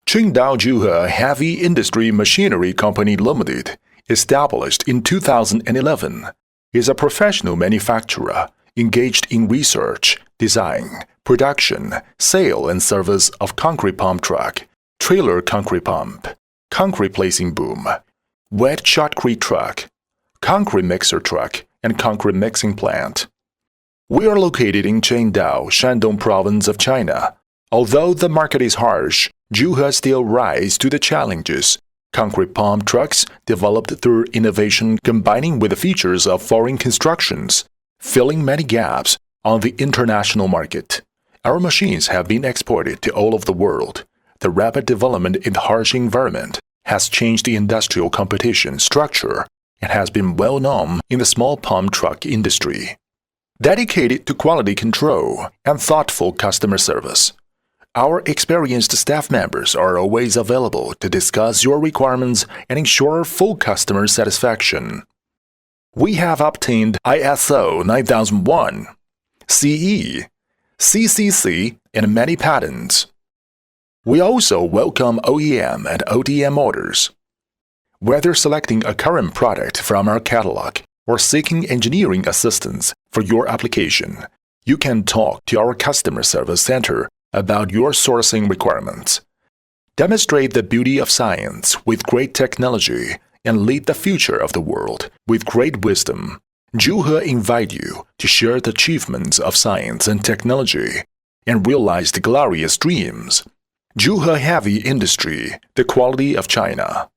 Qingdao Jiuhe Heavy Industry Machinery Company Limited, established in 2011, is a professional manufacturer engaged in research, design, production, sale and service of concrete pump truck, trailer concrete pump, concrete placing boom, wet shotcrete truck, concrete mixer truck, and concrete mixing plant. We are located in Qingdao, Shandong Province of China. Although the market is harsh, Jiuhe still rise to the challenges. Concrete pump trucks developed through innovation combining with the features of foreign constructions, filling many gaps on the international market. Our machines have been exported to all of the world. The rapid development in the harsh environment has changed the industrial competition structure and has been well known in the small pump truck industry. Dedicated to quality control and thoughtful customer service, our experienced staff members are always available to discuss your requirements and ensure full customer satisfaction. We have obtained ISO 9001, CE, CCC, and many patents. We also welcome OEM and ODM orders. Whether selecting a current product from our catalog or seeking engineering assistance for your application, you can talk to our customer service center about your sourcing requirements. Demonstrate the beauty of science with great technology and lead the future of the world with great wisdom. Jiuhe invite you to share the achievements of science and technology and realize the glorious dreams. Jiuhe Heavy Industry, the quality of China.